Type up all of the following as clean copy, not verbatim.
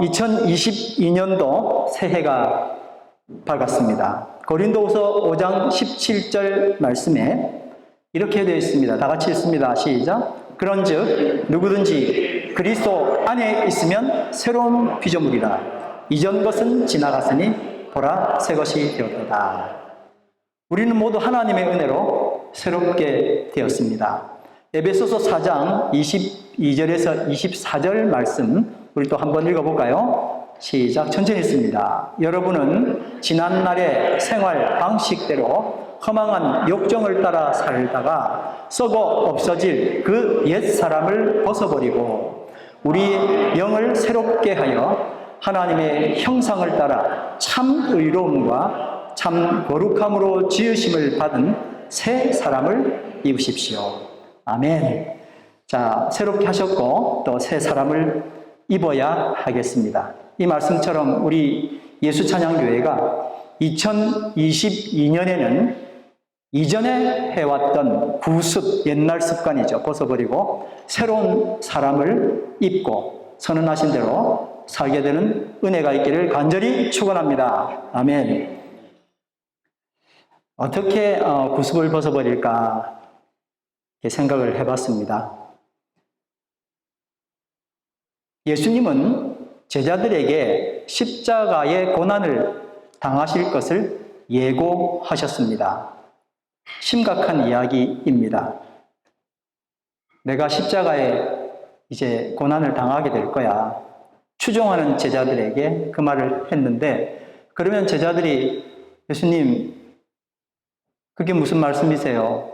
2022년도 새해가 밝았습니다. 고린도후서 5장 17절 말씀에 이렇게 되어 있습니다. 다 같이 읽습니다. 시작. 그런즉 누구든지 그리스도 안에 있으면 새로운 피조물이라. 이전 것은 지나갔으니 보라 새 것이 되었도다. 우리는 모두 하나님의 은혜로 새롭게 되었습니다. 에베소서 4장 22절에서 24절 말씀 우리 또 한번 읽어볼까요? 시작. 천천히 읽습니다. 여러분은 지난날의 생활 방식대로 허망한 욕정을 따라 살다가 썩어 없어질 그 옛 사람을 벗어버리고 우리 영을 새롭게 하여 하나님의 형상을 따라 참 의로움과 참 거룩함으로 지으심을 받은 새 사람을 입으십시오. 아멘. 자, 새롭게 하셨고 또 새 사람을 입어야 하겠습니다. 이 말씀처럼 우리 예수찬양교회가 2022년에는 이전에 해왔던 구습, 옛날 습관이죠. 벗어버리고 새로운 사람을 입고 선언하신 대로 살게 되는 은혜가 있기를 간절히 축원합니다. 아멘. 어떻게 구습을 벗어버릴까 생각을 해봤습니다. 예수님은 제자들에게 십자가의 고난을 당하실 것을 예고하셨습니다. 심각한 이야기입니다. 내가 십자가에 이제 고난을 당하게 될 거야. 추종하는 제자들에게 그 말을 했는데, 그러면 제자들이 예수님, 그게 무슨 말씀이세요?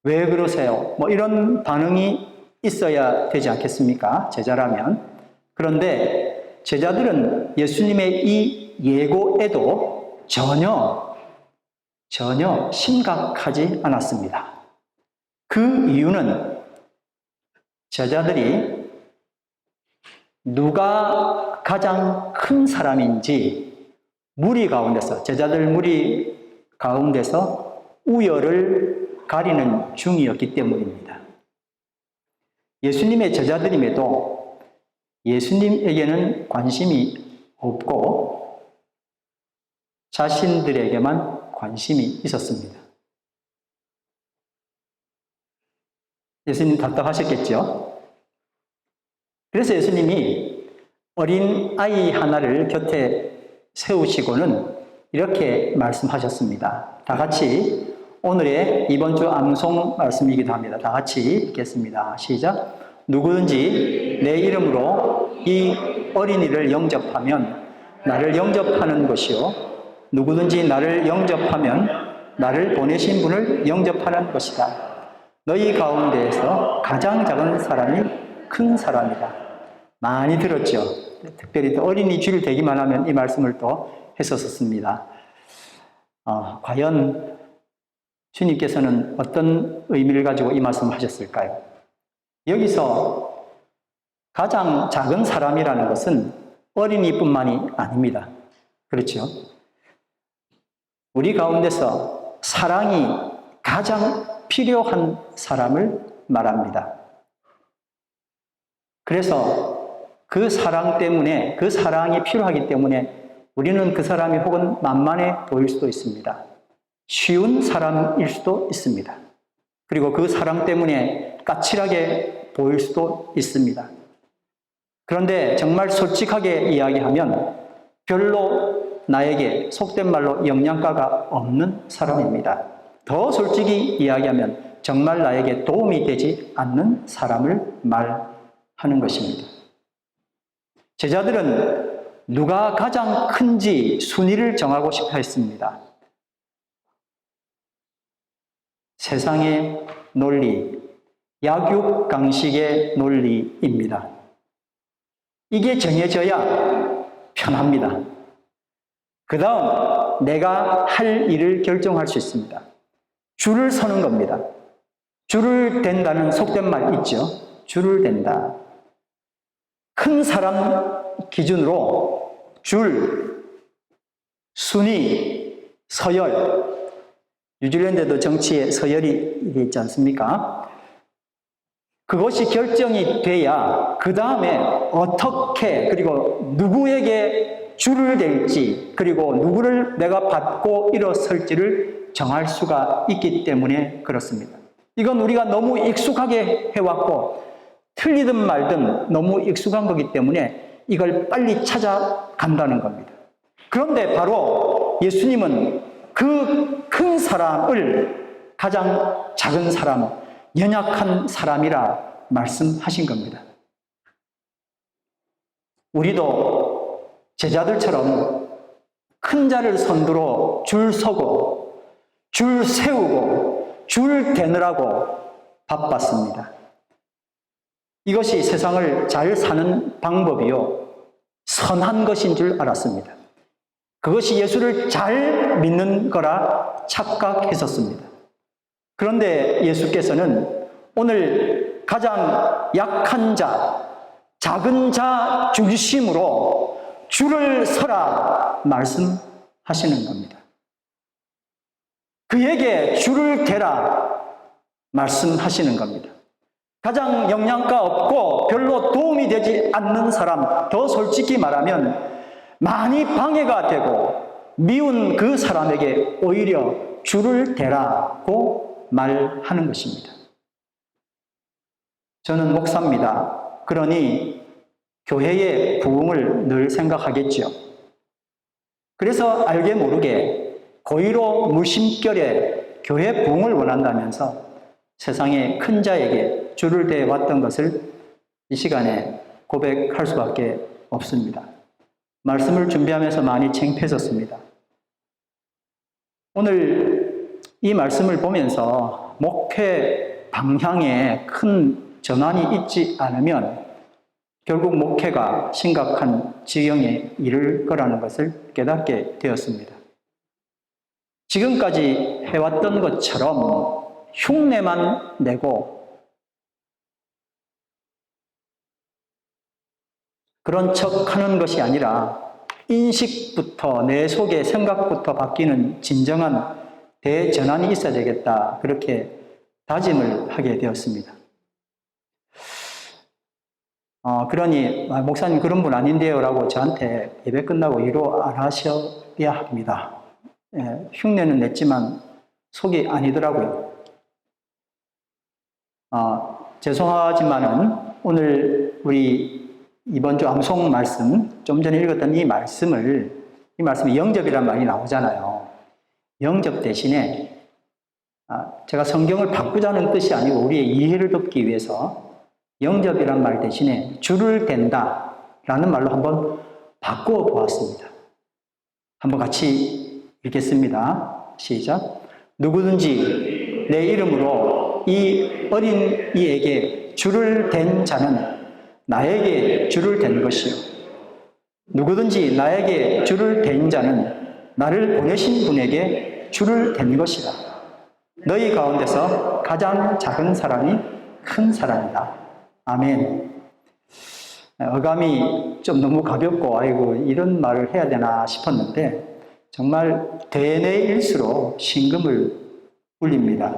왜 그러세요? 뭐 이런 반응이 있어야 되지 않겠습니까? 제자라면. 그런데 제자들은 예수님의 이 예고에도 전혀 심각하지 않았습니다. 그 이유는 제자들이 누가 가장 큰 사람인지 무리 가운데서, 제자들 무리 가운데서 우열을 가리는 중이었기 때문입니다. 예수님의 제자들임에도 예수님에게는 관심이 없고 자신들에게만 관심이 있었습니다. 예수님 답답하셨겠죠? 그래서 예수님이 어린 아이 하나를 곁에 세우시고는 이렇게 말씀하셨습니다. 다 같이 오늘의 이번 주 암송 말씀이기도 합니다. 다 같이 읽겠습니다. 시작. 누구든지 내 이름으로 이 어린이를 영접하면 나를 영접하는 것이요. 누구든지 나를 영접하면 나를 보내신 분을 영접하는 것이다. 너희 가운데에서 가장 작은 사람이 큰 사람이다. 많이 들었죠. 특별히 또 어린이 줄 되기만 하면 이 말씀을 또 했었습니다. 과연 주님께서는 어떤 의미를 가지고 이 말씀을 하셨을까요? 여기서 가장 작은 사람이라는 것은 어린이뿐만이 아닙니다. 그렇죠? 우리 가운데서 사랑이 가장 필요한 사람을 말합니다. 그래서 그 사랑 때문에, 그 사랑이 필요하기 때문에 우리는 그 사람이 혹은 만만해 보일 수도 있습니다. 쉬운 사람일 수도 있습니다. 그리고 그 사랑 때문에 까칠하게 보일 수도 있습니다. 그런데 정말 솔직하게 이야기하면 별로 나에게 속된 말로 영양가가 없는 사람입니다. 더 솔직히 이야기하면 정말 나에게 도움이 되지 않는 사람을 말하는 것입니다. 제자들은 누가 가장 큰지 순위를 정하고 싶어 했습니다. 세상의 논리, 약육강식의 논리입니다. 이게 정해져야 편합니다. 그 다음 내가 할 일을 결정할 수 있습니다. 줄을 서는 겁니다. 줄을 댄다는 속된 말 있죠? 줄을 댄다. 큰 사람 기준으로 줄, 순위, 서열, 뉴질랜드도 정치에 서열이 있지 않습니까? 그것이 결정이 돼야 그 다음에 어떻게 그리고 누구에게 줄을 댈지 그리고 누구를 내가 받고 일어설지를 정할 수가 있기 때문에 그렇습니다. 이건 우리가 너무 익숙하게 해왔고 틀리든 말든 너무 익숙한 거기 때문에 이걸 빨리 찾아간다는 겁니다. 그런데 바로 예수님은 그 큰 사람을 가장 작은 사람, 연약한 사람이라 말씀하신 겁니다. 우리도 제자들처럼 큰 자를 선두로 줄 서고 줄 세우고 줄 대느라고 바빴습니다. 이것이 세상을 잘 사는 방법이요 선한 것인 줄 알았습니다. 그것이 예수를 잘 믿는 거라 착각했었습니다. 그런데 예수께서는 오늘 가장 약한 자, 작은 자 중심으로 줄을 서라 말씀하시는 겁니다. 그에게 줄을 대라 말씀하시는 겁니다. 가장 영양가 없고 별로 도움이 되지 않는 사람, 더 솔직히 말하면 많이 방해가 되고 미운 그 사람에게 오히려 줄을 대라고 말하는 것입니다. 저는 목사입니다. 그러니 교회의 부흥을 늘 생각하겠죠. 그래서 알게 모르게 고의로 무심결에 교회 부흥을 원한다면서 세상의 큰 자에게 줄을 대왔던 것을 이 시간에 고백할 수밖에 없습니다. 말씀을 준비하면서 많이 창피했었습니다. 오늘 이 말씀을 보면서 목회 방향에 큰 전환이 있지 않으면 결국 목회가 심각한 지경에 이를 거라는 것을 깨닫게 되었습니다. 지금까지 해왔던 것처럼 흉내만 내고 그런 척 하는 것이 아니라 인식부터 내 속의 생각부터 바뀌는 진정한 대전환이 있어야 되겠다. 그렇게 다짐을 하게 되었습니다. 그러니 목사님 그런 분 아닌데요 라고 저한테 예배 끝나고 위로 안 하셔야 합니다. 흉내는 냈지만 속이 아니더라고요. 죄송하지만은 오늘 우리 이번 주 암송 말씀, 좀 전에 읽었던 이 말씀이 영접이란 말이 나오잖아요. 영접 대신에 제가 성경을 바꾸자는 뜻이 아니고 우리의 이해를 돕기 위해서 영접이란 말 대신에 줄을 댄다 라는 말로 한번 바꾸어 보았습니다. 한번 같이 읽겠습니다. 시작. 누구든지 내 이름으로 이 어린 이에게 줄을 댄 자는 나에게 줄을 댄 것이요. 누구든지 나에게 줄을 댄 자는 나를 보내신 분에게 줄을 댄 것이다. 너희 가운데서 가장 작은 사람이 큰 사람이다. 아멘. 어감이 좀 너무 가볍고 아이고 이런 말을 해야 되나 싶었는데 정말 대뇌일수록 심금을 울립니다.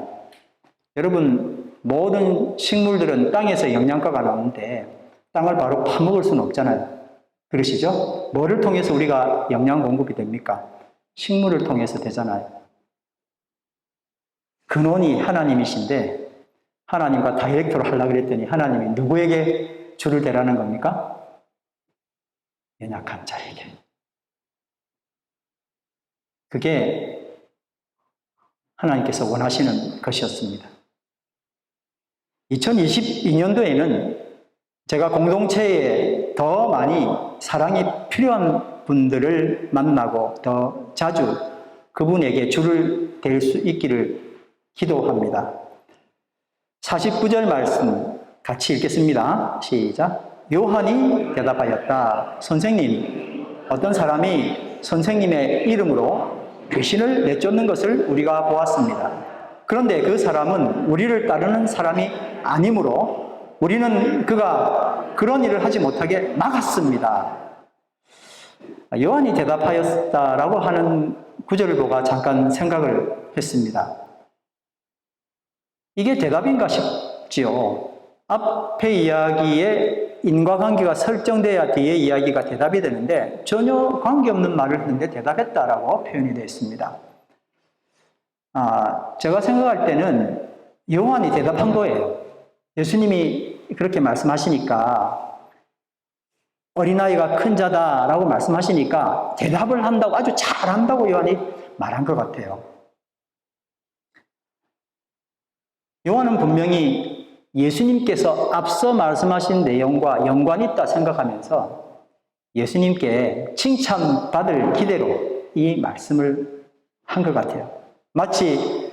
여러분 모든 식물들은 땅에서 영양가가 나오는데 땅을 바로 파먹을 수는 없잖아요. 그러시죠? 뭐를 통해서 우리가 영양 공급이 됩니까? 식물을 통해서 되잖아요. 근원이 하나님이신데 하나님과 다이렉트로 하려고 그랬더니 하나님이 누구에게 줄을 대라는 겁니까? 연약한 자에게. 그게 하나님께서 원하시는 것이었습니다. 2022년도에는 제가 공동체에 더 많이 사랑이 필요한 분들을 만나고 더 자주 그분에게 줄을 댈 수 있기를 기도합니다. 49절 말씀 같이 읽겠습니다. 시작. 요한이 대답하였다. 선생님, 어떤 사람이 선생님의 이름으로 귀신을 내쫓는 것을 우리가 보았습니다. 그런데 그 사람은 우리를 따르는 사람이 아니므로 우리는 그가 그런 일을 하지 못하게 막았습니다. 요한이 대답하였다라고 하는 구절을 보고 잠깐 생각을 했습니다. 이게 대답인가 싶지요. 앞에 이야기에 인과관계가 설정돼야 뒤에 이야기가 대답이 되는데 전혀 관계없는 말을 했는데 대답했다라고 표현이 되어 있습니다. 제가 생각할 때는 요한이 대답한 거예요. 예수님이 그렇게 말씀하시니까 어린아이가 큰 자다라고 말씀하시니까 대답을 한다고 아주 잘한다고 요한이 말한 것 같아요. 요한은 분명히 예수님께서 앞서 말씀하신 내용과 연관이 있다 생각하면서 예수님께 칭찬받을 기대로 이 말씀을 한 것 같아요. 마치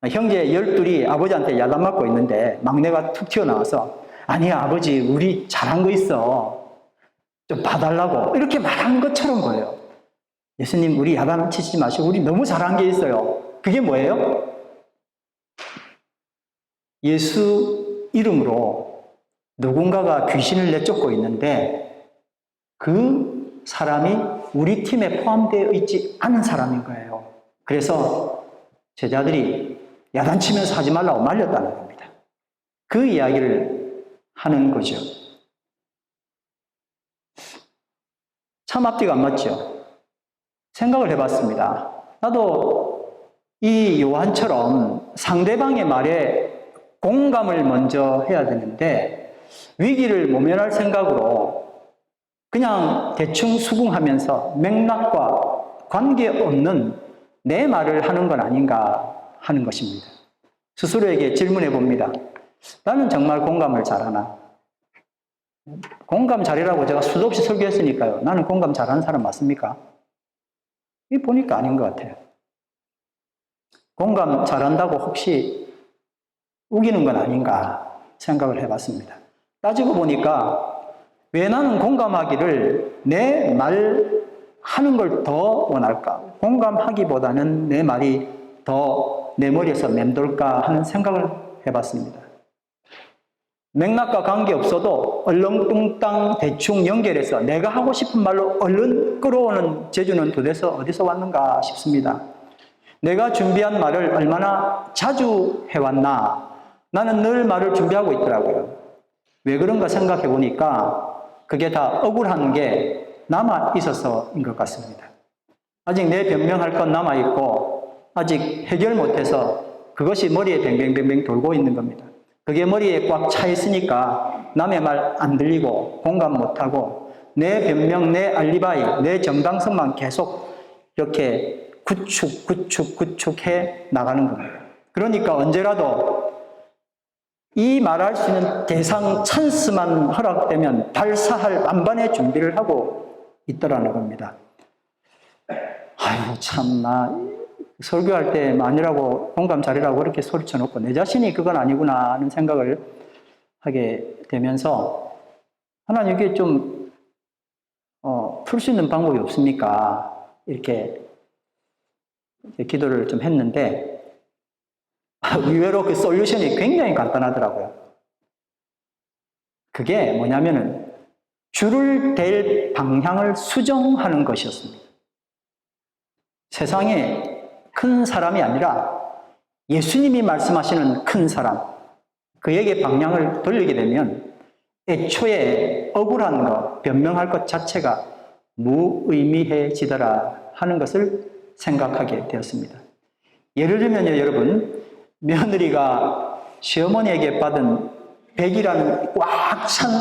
형제 12이 아버지한테 야단 맞고 있는데 막내가 툭 튀어나와서 아니야 아버지 우리 잘한 거 있어 좀 봐달라고 이렇게 말한 것처럼 거예요. 예수님 우리 야단 치지 마시고 우리 너무 잘한 게 있어요. 그게 뭐예요? 예수 이름으로 누군가가 귀신을 내쫓고 있는데 그 사람이 우리 팀에 포함되어 있지 않은 사람인 거예요. 그래서 제자들이 야단치면서 하지 말라고 말렸다는 겁니다. 그 이야기를 하는 거죠. 참 앞뒤가 안 맞죠? 생각을 해봤습니다. 나도 이 요한처럼 상대방의 말에 공감을 먼저 해야 되는데 위기를 모면할 생각으로 그냥 대충 수긍하면서 맥락과 관계없는 내 말을 하는 건 아닌가 하는 것입니다. 스스로에게 질문해 봅니다. 나는 정말 공감을 잘하나? 공감 잘이라고 제가 수도 없이 설교했으니까요. 나는 공감 잘하는 사람 맞습니까? 이 보니까 아닌 것 같아요. 공감 잘한다고 혹시 우기는 건 아닌가 생각을 해봤습니다. 따지고 보니까 왜 나는 공감하기를 내 말 하는 걸 더 원할까? 공감하기보다는 내 말이 더 내 머리에서 맴돌까 하는 생각을 해봤습니다. 맥락과 관계없어도 얼렁뚱땅 대충 연결해서 내가 하고 싶은 말로 얼른 끌어오는 재주는 도대체 어디서 왔는가 싶습니다. 내가 준비한 말을 얼마나 자주 해왔나? 나는 늘 말을 준비하고 있더라고요. 왜 그런가 생각해 보니까 그게 다 억울한 게 남아 있어서인 것 같습니다. 아직 내 변명할 건 남아 있고 아직 해결 못해서 그것이 머리에 뱅뱅뱅뱅 돌고 있는 겁니다. 그게 머리에 꽉 차 있으니까 남의 말 안 들리고 공감 못하고 내 변명, 내 알리바이, 내 정당성만 계속 이렇게 구축해 나가는 겁니다. 그러니까 언제라도 이 말할 수 있는 대상 찬스만 허락되면 발사할 만반의 준비를 하고 있더라는 겁니다. 아유 참나 설교할 때 아니라고 공감 잘이라고 그렇게 소리쳐놓고 내 자신이 그건 아니구나 하는 생각을 하게 되면서 하나님 이게 좀 풀 수 있는 방법이 없습니까? 이렇게 기도를 좀 했는데 의외로 그 솔루션이 굉장히 간단하더라고요. 그게 뭐냐면은 줄을 댈 방향을 수정하는 것이었습니다. 세상에 큰 사람이 아니라 예수님이 말씀하시는 큰 사람, 그에게 방향을 돌리게 되면 애초에 억울한 것, 변명할 것 자체가 무의미해지더라 하는 것을 생각하게 되었습니다. 예를 들면요, 여러분, 며느리가 시어머니에게 받은 100이라는 꽉 찬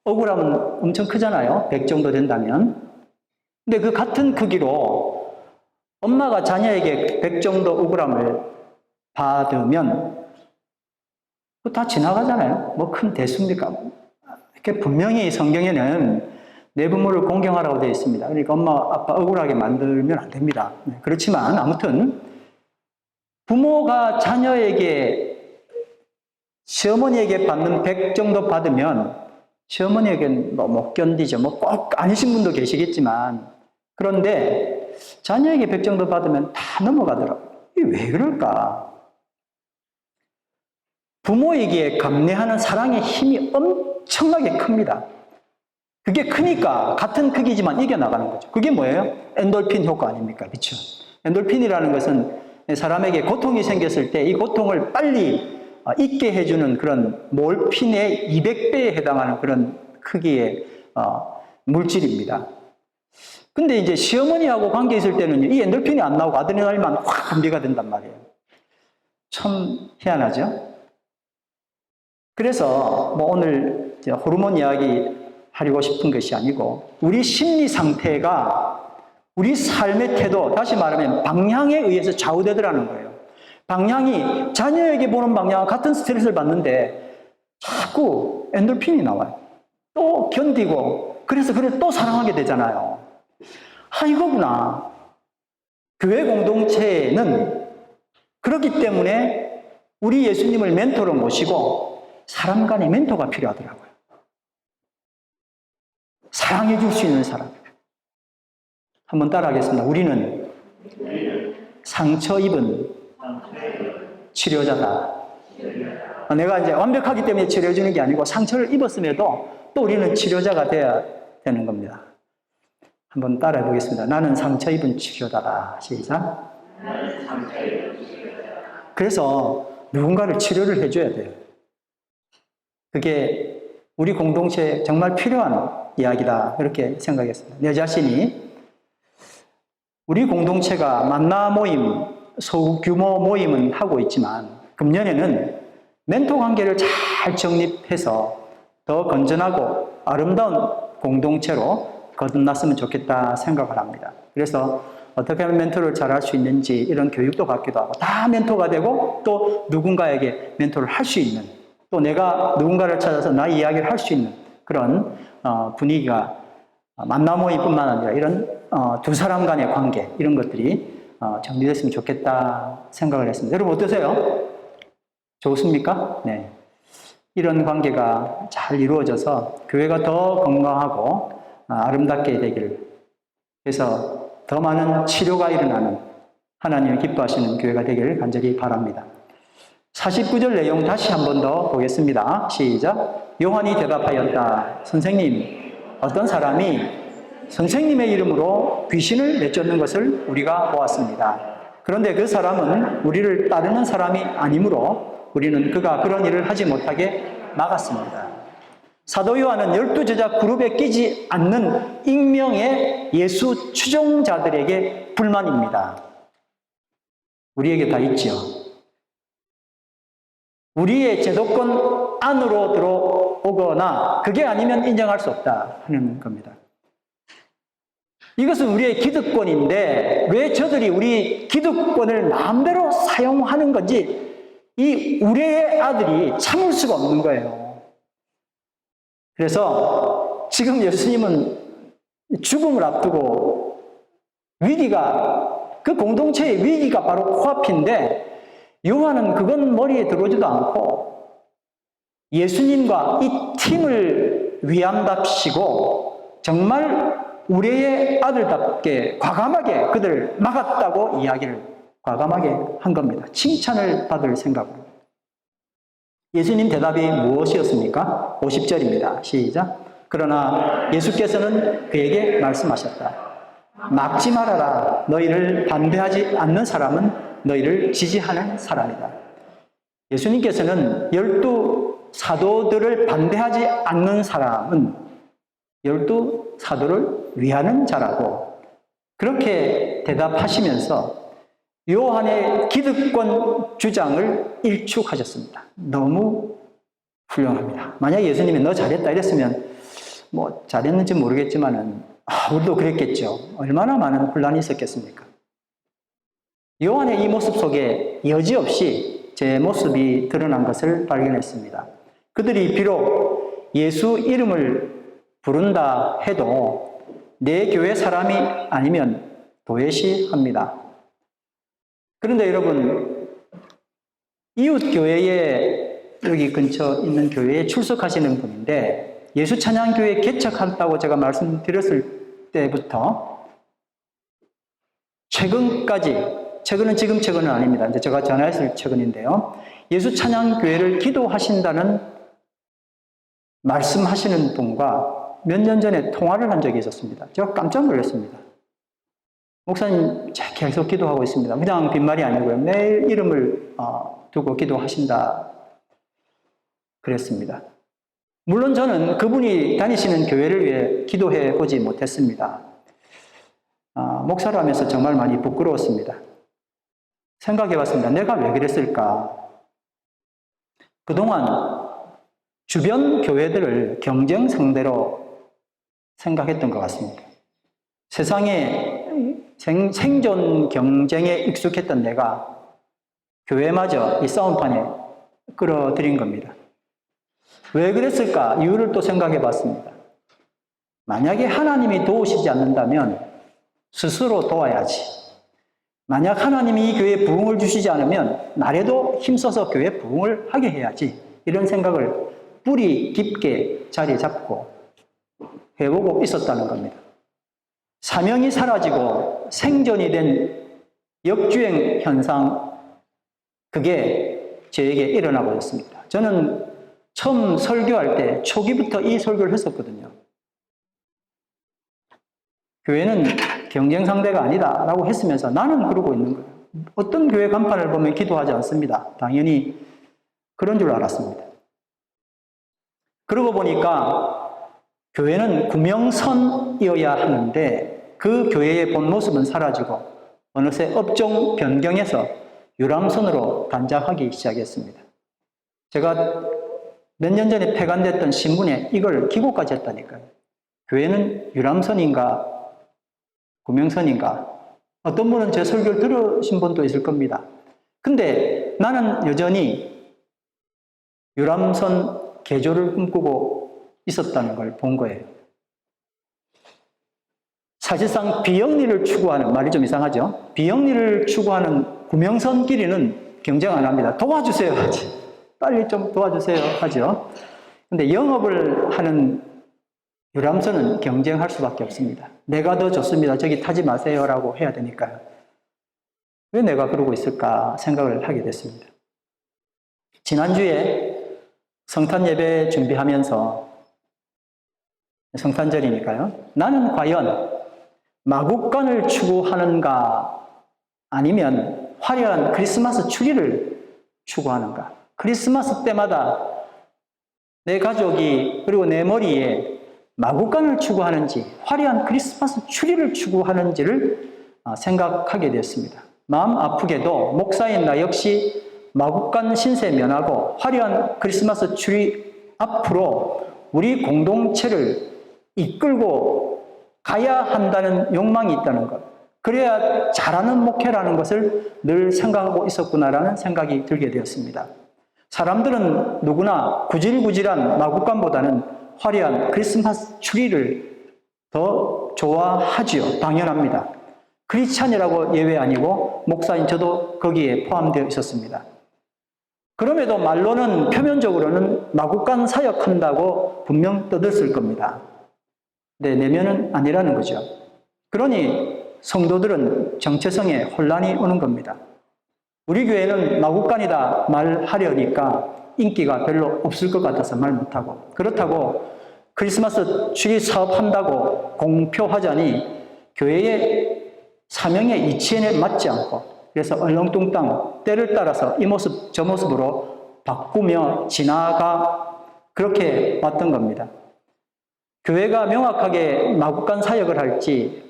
억울함은 엄청 크잖아요. 100 정도 된다면. 근데 그 같은 크기로 엄마가 자녀에게 100 정도 억울함을 받으면 다 지나가잖아요. 뭐 큰 대수입니까? 이렇게 분명히 성경에는 내 부모를 공경하라고 되어 있습니다. 그러니까 엄마, 아빠 억울하게 만들면 안 됩니다. 그렇지만 아무튼 부모가 자녀에게 시어머니에게 받는 100 정도 받으면 시어머니에게는 뭐 못 견디죠. 뭐 꼭 아니신 분도 계시겠지만 그런데 자녀에게 100 정도 받으면 다 넘어가더라고요. 이게 왜 그럴까? 부모에게 감내하는 사랑의 힘이 엄청나게 큽니다. 그게 크니까 같은 크기지만 이겨나가는 거죠. 그게 뭐예요? 엔돌핀 효과 아닙니까? 그렇죠? 엔돌핀이라는 것은 사람에게 고통이 생겼을 때 이 고통을 빨리 있게 해주는 그런 몰핀의 200배에 해당하는 그런 크기의 물질입니다. 근데 이제 시어머니하고 관계 있을 때는 이 엔돌핀이 안 나오고 아드레날린만 확 분비가 된단 말이에요. 참 희한하죠? 그래서 뭐 오늘 호르몬 이야기 하려고 싶은 것이 아니고 우리 심리 상태가 우리 삶의 태도, 다시 말하면 방향에 의해서 좌우되더라는 거예요. 방향이 자녀에게 보는 방향과 같은 스트레스를 받는데 자꾸 엔돌핀이 나와요. 또 견디고 그래서 그를 또 사랑하게 되잖아요. 이거구나. 교회 공동체는 그렇기 때문에 우리 예수님을 멘토로 모시고 사람 간의 멘토가 필요하더라고요. 사랑해 줄 수 있는 사람. 한번 따라하겠습니다. 우리는 상처 입은 치료자다. 내가 이제 완벽하기 때문에 치료해 주는 게 아니고 상처를 입었음에도 또 우리는 치료자가 되어야 되는 겁니다. 한번 따라해 보겠습니다. 나는 상처 입은 치료자다. 시작. 그래서 누군가를 치료를 해줘야 돼요. 그게 우리 공동체에 정말 필요한 이야기다. 그렇게 생각했습니다. 내 자신이 우리 공동체가 만나 모임, 소규모 모임은 하고 있지만 금년에는 멘토 관계를 잘 정립해서 더 건전하고 아름다운 공동체로 거듭났으면 좋겠다 생각을 합니다. 그래서 어떻게 하면 멘토를 잘 할 수 있는지 이런 교육도 받기도 하고 다 멘토가 되고 또 누군가에게 멘토를 할 수 있는 또 내가 누군가를 찾아서 나의 이야기를 할 수 있는 그런 분위기가 만나 모임뿐만 아니라 이런 두 사람 간의 관계 이런 것들이 정리됐으면 좋겠다 생각을 했습니다. 여러분 어떠세요? 좋습니까? 네. 이런 관계가 잘 이루어져서 교회가 더 건강하고 아름답게 되기를 그래서 더 많은 치료가 일어나는 하나님이 기뻐하시는 교회가 되기를 간절히 바랍니다. 49절 내용 다시 한 번 더 보겠습니다. 시작. 요한이 대답하였다. 선생님, 어떤 사람이 선생님의 이름으로 귀신을 내쫓는 것을 우리가 보았습니다. 그런데 그 사람은 우리를 따르는 사람이 아니므로 우리는 그가 그런 일을 하지 못하게 막았습니다. 사도 요한은 12제자 그룹에 끼지 않는 익명의 예수 추종자들에게 불만입니다. 우리에게 다 있지요. 우리의 제도권 안으로 들어오거나 그게 아니면 인정할 수 없다 하는 겁니다. 이것은 우리의 기득권인데 왜 저들이 우리 기득권을 마음대로 사용하는 건지 이 우리의 아들이 참을 수가 없는 거예요. 그래서 지금 예수님은 죽음을 앞두고 위기가 그 공동체의 위기가 바로 코앞인데 요한은 그건 머리에 들어오지도 않고 예수님과 이 팀을 위함답시고 정말 우리의 아들답게 과감하게 그들을 막았다고 이야기를 과감하게 한 겁니다. 칭찬을 받을 생각으로. 예수님 대답이 무엇이었습니까? 50절입니다. 시작. 그러나 예수께서는 그에게 말씀하셨다. 막지 말아라. 너희를 반대하지 않는 사람은 너희를 지지하는 사람이다. 예수님께서는 12 사도들을 반대하지 않는 사람은 12 사도를 위하는 자라고 그렇게 대답하시면서 요한의 기득권 주장을 일축하셨습니다. 너무 훌륭합니다. 만약 예수님이 너 잘했다 이랬으면 뭐 잘했는지 모르겠지만은 우리도 그랬겠죠. 얼마나 많은 혼란이 있었겠습니까? 요한의 이 모습 속에 여지없이 제 모습이 드러난 것을 발견했습니다. 그들이 비록 예수 이름을 부른다 해도 내 교회 사람이 아니면 도외시합니다. 그런데 여러분, 이웃 교회에 여기 근처 있는 교회에 출석하시는 분인데 예수 찬양교회 개척한다고 제가 말씀드렸을 때부터 최근은 지금 최근은 아닙니다. 이제 제가 전화했을 최근인데요. 예수 찬양교회를 기도하신다는 말씀하시는 분과 몇 년 전에 통화를 한 적이 있었습니다. 제가 깜짝 놀랐습니다. 목사님, 계속 기도하고 있습니다. 그냥 빈말이 아니고요. 매일 이름을 두고 기도하신다 그랬습니다. 물론 저는 그분이 다니시는 교회를 위해 기도해 보지 못했습니다. 목사를 하면서 정말 많이 부끄러웠습니다. 생각해 봤습니다. 내가 왜 그랬을까? 그동안 주변 교회들을 경쟁 상대로 생각했던 것 같습니다. 세상에 생존 경쟁에 익숙했던 내가 교회마저 이 싸움판에 끌어들인 겁니다. 왜 그랬을까? 이유를 또 생각해 봤습니다. 만약에 하나님이 도우시지 않는다면 스스로 도와야지. 만약 하나님이 이 교회에 부흥을 주시지 않으면 나라도 힘써서 교회에 부흥을 하게 해야지. 이런 생각을 뿌리 깊게 자리 잡고 해보고 있었다는 겁니다. 사명이 사라지고 생존이 된 역주행 현상, 그게 저에게 일어나 버렸습니다. 저는 처음 설교할 때 초기부터 이 설교를 했었거든요. 교회는 경쟁 상대가 아니다 라고 했으면서 나는 그러고 있는 거예요. 어떤 교회 간판을 보면 기도하지 않습니다. 당연히 그런 줄 알았습니다. 그러고 보니까 교회는 구명선이어야 하는데 그 교회의 본 모습은 사라지고 어느새 업종 변경해서 유람선으로 단장하기 시작했습니다. 제가 몇 년 전에 폐간됐던 신문에 이걸 기고까지 했다니까요. 교회는 유람선인가 구명선인가? 어떤 분은 제 설교를 들으신 분도 있을 겁니다. 근데 나는 여전히 유람선 개조를 꿈꾸고 있었다는 걸 본 거예요. 사실상 비영리를 추구하는, 말이 좀 이상하죠? 비영리를 추구하는 구명선끼리는 경쟁 안 합니다. 도와주세요 하지. 빨리 좀 도와주세요 하죠. 근데 영업을 하는 유람선은 경쟁할 수밖에 없습니다. 내가 더 좋습니다. 저기 타지 마세요 라고 해야 되니까요. 왜 내가 그러고 있을까 생각을 하게 됐습니다. 지난주에 성탄 예배 준비하면서 성탄절이니까요. 나는 과연 마국간을 추구하는가 아니면 화려한 크리스마스 추리를 추구하는가. 크리스마스 때마다 내 가족이 그리고 내 머리에 마국간을 추구하는지 화려한 크리스마스 추리를 추구하는지를 생각하게 되었습니다. 마음 아프게도 목사인 나 역시 마국간 신세 면하고 화려한 크리스마스 추리 앞으로 우리 공동체를 이끌고 가야 한다는 욕망이 있다는 것, 그래야 잘하는 목회라는 것을 늘 생각하고 있었구나라는 생각이 들게 되었습니다. 사람들은 누구나 구질구질한 마국간보다는 화려한 크리스마스 추리를 더 좋아하지요. 당연합니다. 크리스찬이라고 예외 아니고 목사인 저도 거기에 포함되어 있었습니다. 그럼에도 말로는 표면적으로는 마국간 사역한다고 분명 떠들었을 겁니다. 근데 내면은 아니라는 거죠. 그러니 성도들은 정체성에 혼란이 오는 겁니다. 우리 교회는 마국간이다 말하려니까 인기가 별로 없을 것 같아서 말 못하고, 그렇다고 크리스마스 추리 사업한다고 공표하자니 교회의 사명의 이치에 맞지 않고, 그래서 얼렁뚱땅 때를 따라서 이 모습 저 모습으로 바꾸며 지나가 그렇게 왔던 겁니다. 교회가 명확하게 마국간 사역을 할지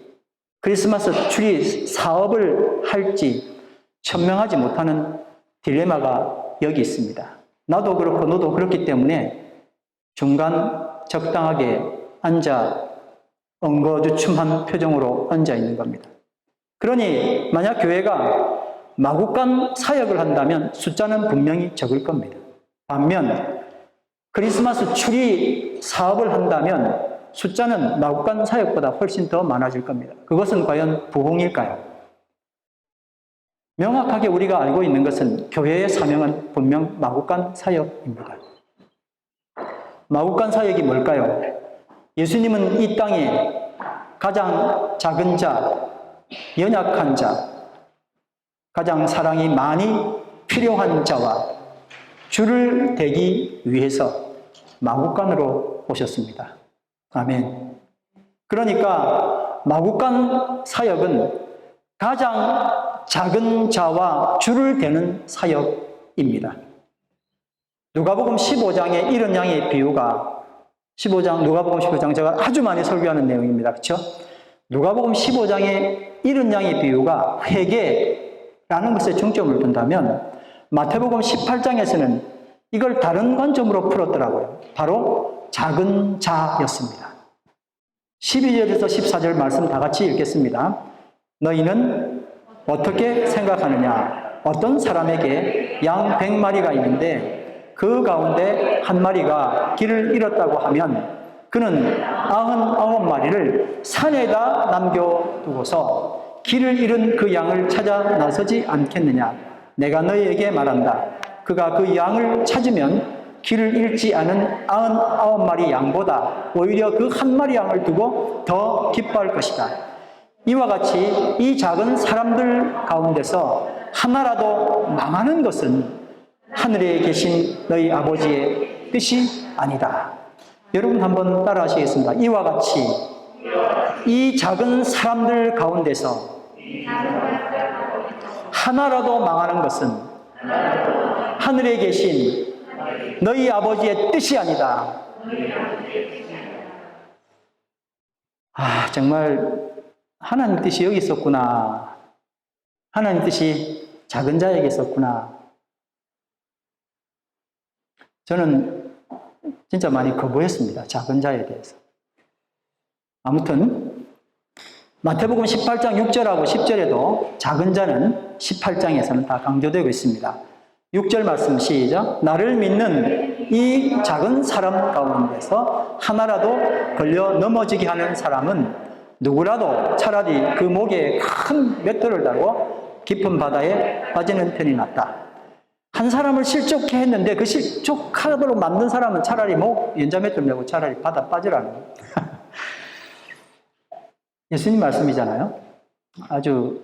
크리스마스 추리 사업을 할지 천명하지 못하는 딜레마가 여기 있습니다. 나도 그렇고 너도 그렇기 때문에 중간 적당하게 앉아 엉거주춤한 표정으로 앉아 있는 겁니다. 그러니 만약 교회가 마국간 사역을 한다면 숫자는 분명히 적을 겁니다. 반면 크리스마스 추리 사업을 한다면 숫자는 마국간 사역보다 훨씬 더 많아질 겁니다. 그것은 과연 부흥일까요? 명확하게 우리가 알고 있는 것은 교회의 사명은 분명 마국간 사역입니다. 마국간 사역이 뭘까요? 예수님은 이 땅에 가장 작은 자, 연약한 자, 가장 사랑이 많이 필요한 자와 줄을 대기 위해서 마국간으로 오셨습니다. 아멘. 그러니까 마국간 사역은 가장 작은 자와 줄을 대는 사역입니다. 누가복음 15장의 이런 양의 비유가 15장, 누가복음 15장 제가 아주 많이 설교하는 내용입니다. 그렇죠? 누가복음 15장의 이런 양의 비유가 회개라는 것에 중점을 둔다면 마태복음 18장에서는 이걸 다른 관점으로 풀었더라고요. 바로 작은 자였습니다. 12절에서 14절 말씀 다 같이 읽겠습니다. 너희는 어떻게 생각하느냐? 어떤 사람에게 양 100마리가 있는데 그 가운데 한 마리가 길을 잃었다고 하면 그는 99마리를 산에다 남겨두고서 길을 잃은 그 양을 찾아 나서지 않겠느냐? 내가 너희에게 말한다. 그가 그 양을 찾으면 길을 잃지 않은 99마리 양보다 오히려 그 한 마리 양을 두고 더 기뻐할 것이다. 이와 같이 이 작은 사람들 가운데서 하나라도 망하는 것은 하늘에 계신 너희 아버지의 뜻이 아니다. 여러분 한번 따라 하시겠습니다. 이와 같이 이 작은 사람들 가운데서 하나라도 망하는 것은 하늘에 계신 너희 아버지의 뜻이 아니다. 정말 하나님 뜻이 여기 있었구나. 하나님 뜻이 작은 자에게 있었구나. 저는 진짜 많이 거부했습니다. 작은 자에 대해서. 아무튼 마태복음 18장 6절하고 10절에도 작은 자는 18장에서는 다 강조되고 있습니다. 6절 말씀 시작. 나를 믿는 이 작은 사람 가운데서 하나라도 걸려 넘어지게 하는 사람은 누구라도 차라리 그 목에 큰 맷돌을 달고 깊은 바다에 빠지는 편이 낫다. 한 사람을 실족해 했는데 그 실족하도록 만든 사람은 차라리 목 연자 맷돌 메고 차라리 바다 빠지라는 거예요. 예수님 말씀이잖아요. 아주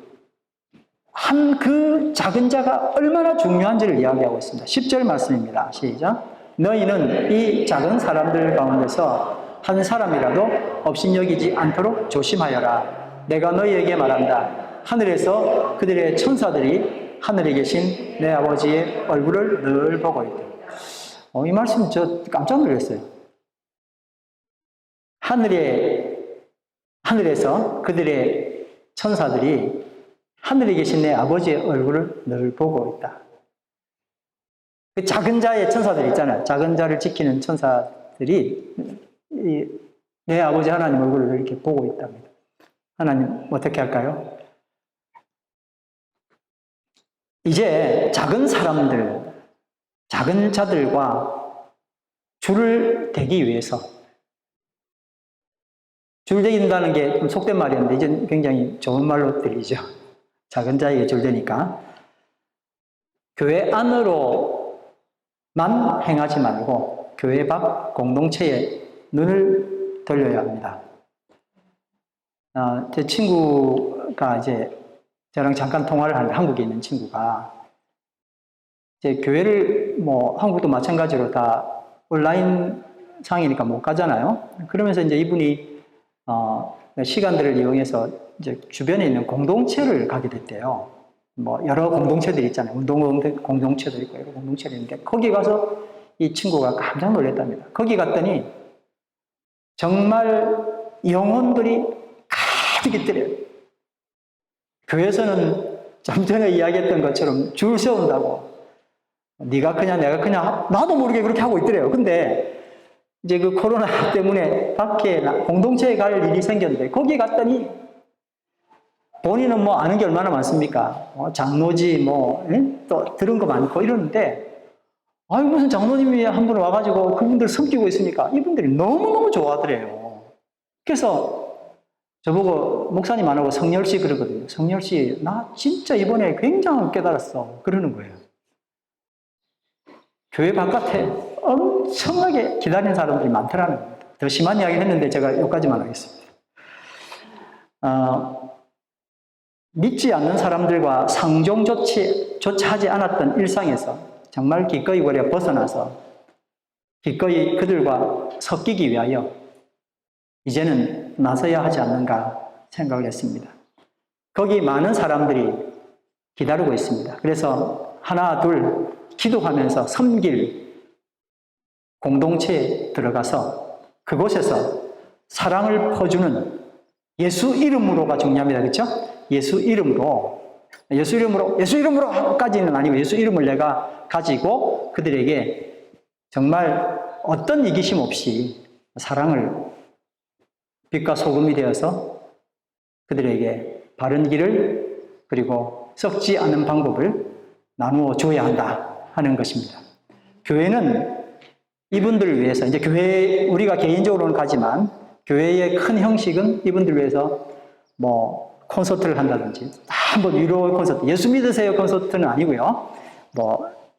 그 작은 자가 얼마나 중요한지를 이야기하고 있습니다. 10절 말씀입니다. 시작. 너희는 이 작은 사람들 가운데서 한 사람이라도 업신여기지 않도록 조심하여라. 내가 너희에게 말한다. 하늘에서 그들의 천사들이 하늘에 계신 내 아버지의 얼굴을 늘 보고 있다. 이 말씀 저 깜짝 놀랐어요. 하늘에서 그들의 천사들이 하늘에 계신 내 아버지의 얼굴을 늘 보고 있다. 그 작은 자의 천사들 있잖아요. 작은 자를 지키는 천사들이 내 아버지 하나님 얼굴을 이렇게 보고 있답니다. 하나님 어떻게 할까요? 이제 작은 사람들, 작은 자들과 줄을 대기 위해서 줄 대긴다는 게 좀 속된 말이었는데 이제 굉장히 좋은 말로 들리죠. 작은 자에게 줄 대니까 교회 안으로만 행하지 말고 교회 밖 공동체에 눈을 돌려야 합니다. 제 친구가 이제 저랑 잠깐 통화를 하는 한국에 있는 친구가 이제 교회를 한국도 마찬가지로 다 온라인 상이니까 못 가잖아요. 그러면서 이제 이분이 시간들을 이용해서 이제 주변에 있는 공동체를 가게 됐대요. 여러 공동체들이 있잖아요. 운동 공동체도 있고 여러 공동체도 있는데 거기 가서 이 친구가 깜짝 놀랐답니다. 거기 갔더니 정말 영혼들이 가득 있더래요. 교회에서는 좀 전에 이야기했던 것처럼 줄 세운다고 네가 크냐 내가 크냐 나도 모르게 그렇게 하고 있더래요. 근데 이제 그 코로나 때문에 밖에 공동체에 갈 일이 생겼는데 거기 갔더니 본인은 아는 게 얼마나 많습니까? 장로지 또 들은 거 많고 이러는데 무슨 장로님이 한 분 와가지고 그분들 섬기고 있으니까 이분들이 너무너무 좋아하더래요. 그래서 저보고 목사님 안 하고 성렬씨 그러거든요. 성렬씨 나 진짜 이번에 굉장히 깨달았어 그러는 거예요. 교회 바깥에 엄청나게 기다리는 사람들이 많더라는 겁니다. 더 심한 이야기를 했는데 제가 여기까지만 하겠습니다. 믿지 않는 사람들과 상종조차 하지 않았던 일상에서 정말 기꺼이 우리가 벗어나서 기꺼이 그들과 섞이기 위하여 이제는 나서야 하지 않는가 생각을 했습니다. 거기 많은 사람들이 기다리고 있습니다. 그래서 하나 둘 기도하면서 섬길 공동체에 들어가서 그곳에서 사랑을 퍼주는 예수 이름으로가 중요합니다. 그렇죠? 예수 이름으로까지는 아니고 예수 이름을 내가 가지고 그들에게 정말 어떤 이기심 없이 사랑을 빛과 소금이 되어서 그들에게 바른 길을 그리고 썩지 않은 방법을 나누어 줘야 한다 하는 것입니다. 교회는 이분들을 위해서, 이제 교회, 우리가 개인적으로는 가지만 교회의 큰 형식은 이분들을 위해서 뭐 콘서트를 한다든지, 한번 위로 콘서트, 예수 믿으세요 콘서트는 아니고요.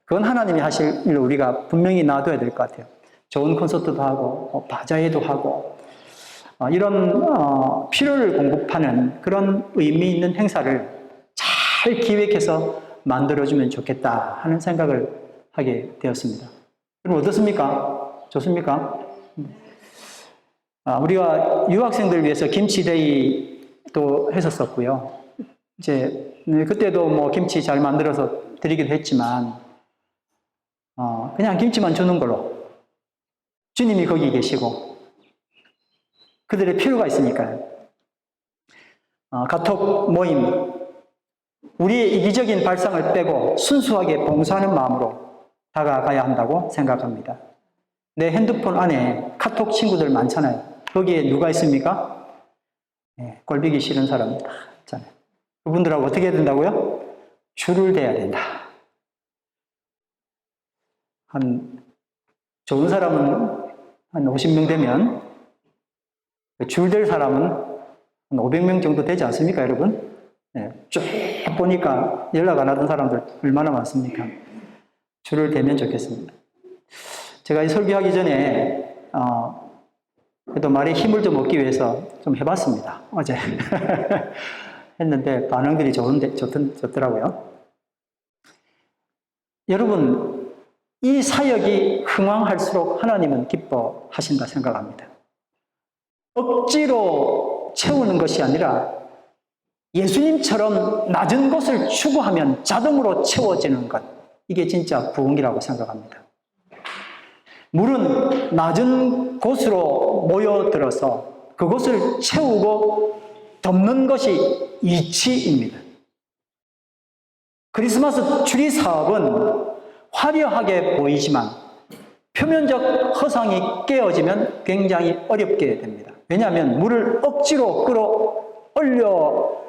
그건 하나님이 하실 일로 우리가 분명히 놔둬야 될 것 같아요. 좋은 콘서트도 하고, 바자회도 하고, 이런 필요를 공급하는 그런 의미 있는 행사를 잘 기획해서 만들어주면 좋겠다 하는 생각을 하게 되었습니다. 그럼 어떻습니까? 좋습니까? 우리가 유학생들을 위해서 김치데이도 했었었고요. 이제 그때도 뭐 김치 잘 만들어서 드리기도 했지만 그냥 김치만 주는 걸로 주님이 거기 계시고 그들의 필요가 있으니까요. 카톡 모임, 우리의 이기적인 발상을 빼고 순수하게 봉사하는 마음으로 다가가야 한다고 생각합니다. 내 핸드폰 안에 카톡 친구들 많잖아요. 거기에 누가 있습니까? 꼴보기 싫은 사람 다 있잖아요. 그분들하고 어떻게 해야 된다고요? 줄을 대야 된다. 좋은 사람은 한 50명 되면 줄 댈 사람은 한 500명 정도 되지 않습니까, 여러분? 쭉 보니까 연락 안 하던 사람들 얼마나 많습니까? 줄을 대면 좋겠습니다. 제가 이 설교하기 전에 그래도 말에 힘을 좀 얻기 위해서 좀 해봤습니다. 어제 했는데 반응들이 좋더라고요. 여러분, 이 사역이 흥왕할수록 하나님은 기뻐하신다 생각합니다. 억지로 채우는 것이 아니라 예수님처럼 낮은 곳을 추구하면 자동으로 채워지는 것, 이게 진짜 부흥이라고 생각합니다. 물은 낮은 곳으로 모여들어서 그곳을 채우고 덮는 것이 이치입니다. 크리스마스 트리 사업은 화려하게 보이지만 표면적 허상이 깨어지면 굉장히 어렵게 됩니다. 왜냐하면 물을 억지로 끌어올려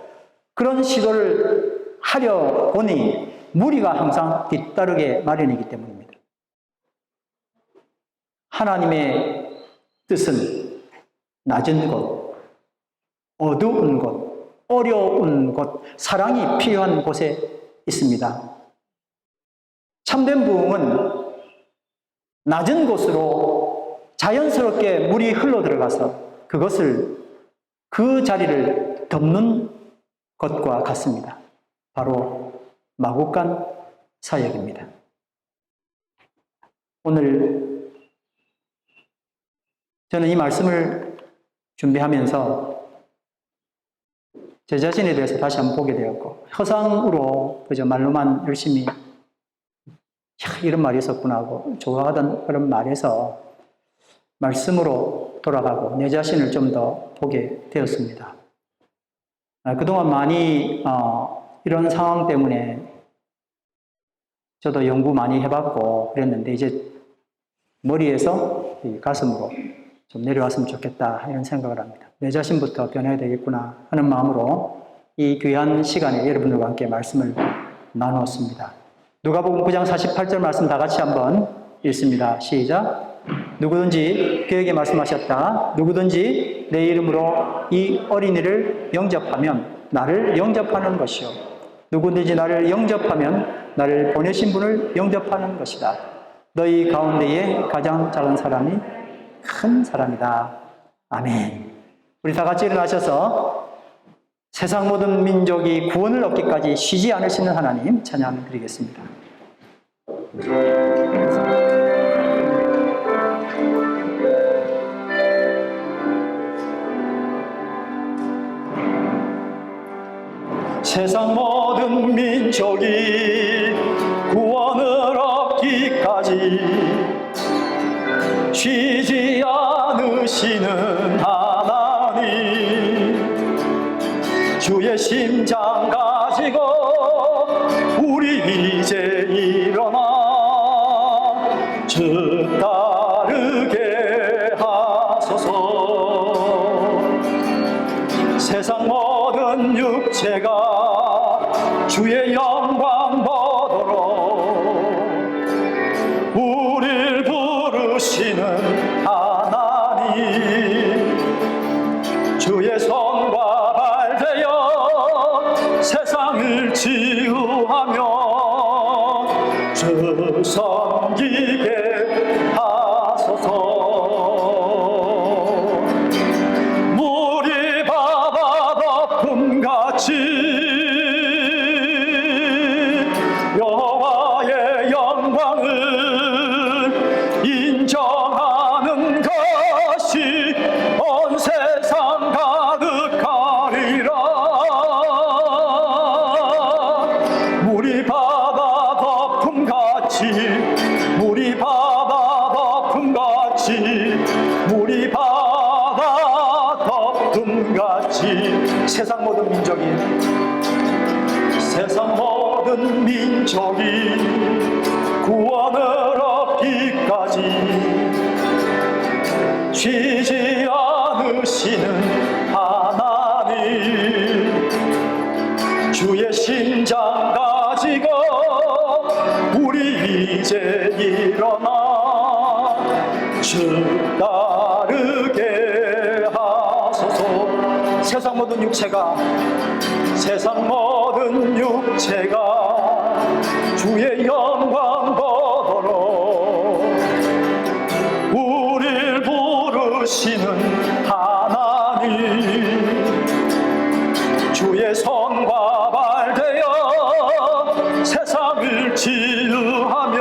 그런 시도를 하려 보니 무리가 항상 뒤따르게 마련이기 때문입니다. 하나님의 뜻은 낮은 곳, 어두운 곳, 어려운 곳, 사랑이 필요한 곳에 있습니다. 참된 부흥은 낮은 곳으로 자연스럽게 물이 흘러 들어가서 그 자리를 덮는 것과 같습니다. 바로 마국간 사역입니다. 오늘 저는 이 말씀을 준비하면서 제 자신에 대해서 다시 한번 보게 되었고, 허상으로 그저 말로만 열심히 이런 말이 있었구나 하고 좋아하던 그런 말에서 말씀으로 돌아가고 내 자신을 좀 더 보게 되었습니다. 그동안 많이 이런 상황 때문에 저도 연구 많이 해봤고 그랬는데 이제 머리에서 가슴으로 좀 내려왔으면 좋겠다 이런 생각을 합니다. 내 자신부터 변해야 되겠구나 하는 마음으로 이 귀한 시간에 여러분들과 함께 말씀을 나누었습니다. 누가복음 9장 48절 말씀 다 같이 한번 읽습니다. 시작. 누구든지 그에게 말씀하셨다. 누구든지 내 이름으로 이 어린이를 영접하면 나를 영접하는 것이요. 누구든지 나를 영접하면 나를 보내신 분을 영접하는 것이다. 너희 가운데에 가장 작은 사람이 큰 사람이다. 아멘. 우리 다 같이 일어나셔서 세상 모든 민족이 구원을 얻기까지 쉬지 않으시는 하나님 찬양 드리겠습니다. 세상 모든 민족이 구원을 얻기까지 쉬지 않으시는 하나님, 주의 심장 가지고 우리 이제 일어나 주 따르게 하소서. 세상 모든 육체가 주의 영광 보도록 우릴 부르시는 하나님, 주의 손과 발 되어 세상을 치유하며 주 섬기게 하소서. 물이 바다 덮음같이 여호와의 영광을 인정하는 것이 온 세상 가득하리라. 물이 바다 덮음같이, 물이 바다 덮음같이, 물이 바다 덮음같이 세상 모든 민족이, 세상 모든 민족이 구원을 얻기까지 쉬지 않으시는 하나님, 주의 심장 가지고 우리 이제 일어나 주 따르게 하소서. 세상 모든 육체가, 세상 모든 육체가 주의 영광 보도록 우릴 부르시는 하나님, 주의 손과 발 되어 세상을 치유하며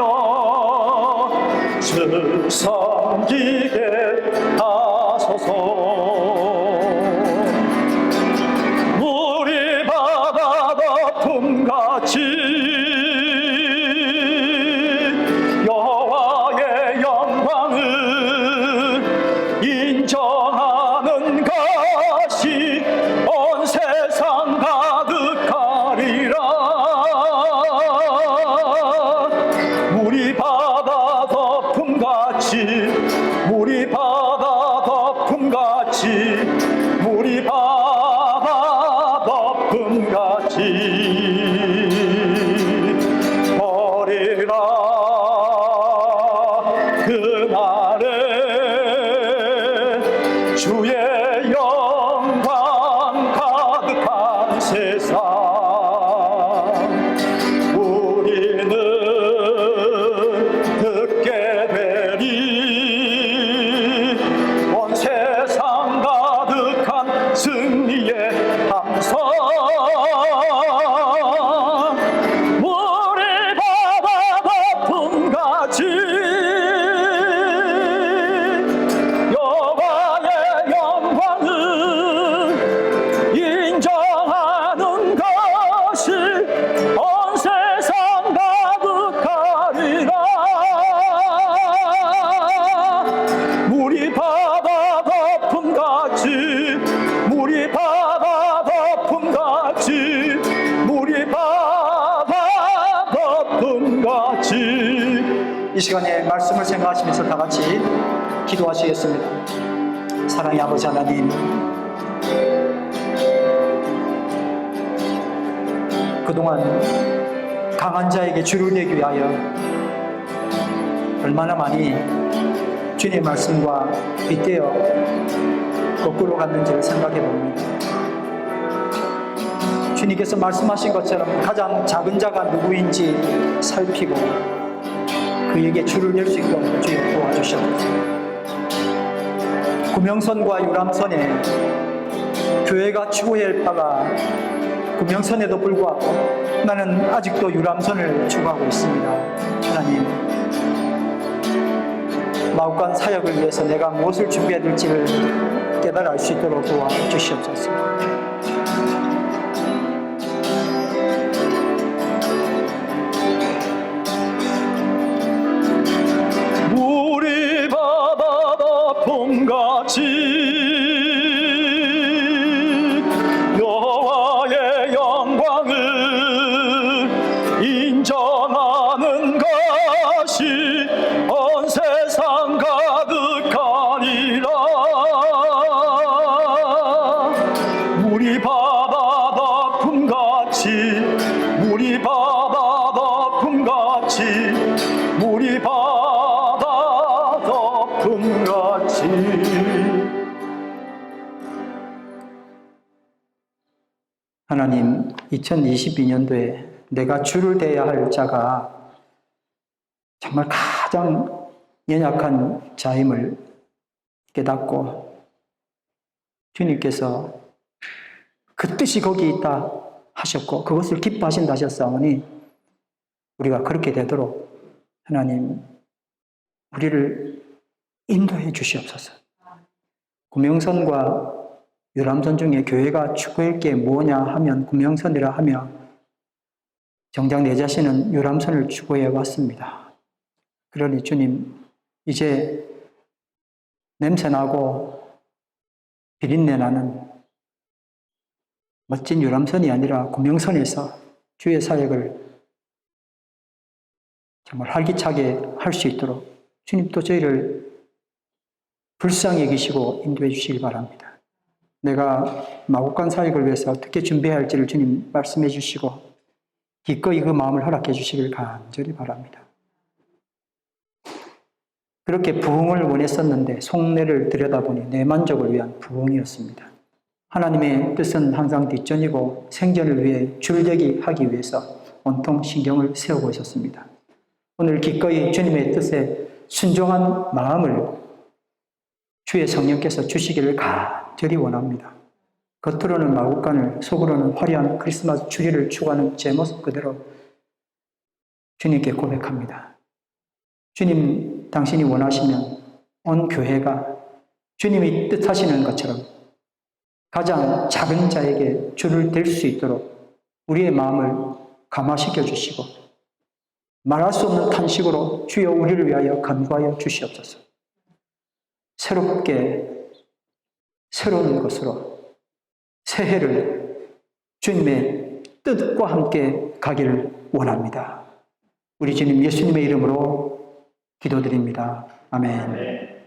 주 섬기게 하소서. 물이 바다 덮음같이 여호와의 영광을 인정하는 것이 온 세상 가득하리라. 물이 바다 덮음같이, 물이 바다 덮음같이, 물이 바다 덮음같이 버리라. 그날에 주의 영광 가득한 세상, 우리는 듣게 되리 온 세상 가득한 승리의 함성. 물이 바다 덮음같이 여호와의 영광을 인정하는 것이 온 세상 가득하리라. 물이 바다 덮음같이, 물이 바다 덮음같이, 물이 바다 덮음같이. 이 시간에 말씀을 생각하시면서 다 같이 기도하시겠습니다. 사랑의 아버지 하나님, 그동안 강한 자에게 줄을 내기 위하여 얼마나 많이 주님의 말씀과 빗대어 거꾸로 갔는지를 생각해 봅니다. 주님께서 말씀하신 것처럼 가장 작은 자가 누구인지 살피고 그에게 줄을 낼 수 있도록 주여 도와주시옵소서. 구명선과 유람선에 교회가 추구할 바가 구명선에도 불구하고 나는 아직도 유람선을 추구하고 있습니다. 하나님, 마국간 사역을 위해서 내가 무엇을 준비해야 될지를 깨달아 알 수 있도록 도와주시옵소서. 물이 바다 물이 바다 덮음같이 물이 바다 덮음같이 물이 바다 덮음같이 하나님, 2022년도에 내가 주를 대해야 할 자가 정말 가장 연약한 자임을 깨닫고 주님께서 그 뜻이 거기 있다 하셨고 그것을 기뻐하신다 하셨사오니 우리가 그렇게 되도록 하나님 우리를 인도해 주시옵소서. 구명선과 유람선 중에 교회가 추구할 게 뭐냐 하면 구명선이라 하며 정작 내 자신은 유람선을 추구해 왔습니다. 그러니 주님, 이제 냄새나고 비린내 나는 멋진 유람선이 아니라 구명선에서 주의 사역을 정말 활기차게 할 수 있도록 주님도 저희를 불쌍히 여기시고 인도해 주시기 바랍니다. 내가 마국간 사역을 위해서 어떻게 준비해야 할지를 주님 말씀해 주시고 기꺼이 그 마음을 허락해 주시길 간절히 바랍니다. 그렇게 부흥을 원했었는데 속내를 들여다보니 내 만족을 위한 부흥이었습니다. 하나님의 뜻은 항상 뒷전이고 생전을 위해 줄대기 하기 위해서 온통 신경을 세우고 있었습니다. 오늘 기꺼이 주님의 뜻에 순종한 마음을 주의 성령께서 주시기를 간절히 원합니다. 겉으로는 마국간을, 속으로는 화려한 크리스마스 주리를 추구하는 제 모습 그대로 주님께 고백합니다. 주님, 당신이 원하시면 온 교회가 주님이 뜻하시는 것처럼 가장 작은 자에게 주를 댈 수 있도록 우리의 마음을 감화시켜 주시고 말할 수 없는 탄식으로 주여 우리를 위하여 간구하여 주시옵소서. 새로운 것으로 새해를 주님의 뜻과 함께 가기를 원합니다. 우리 주님 예수님의 이름으로 기도드립니다. 아멘.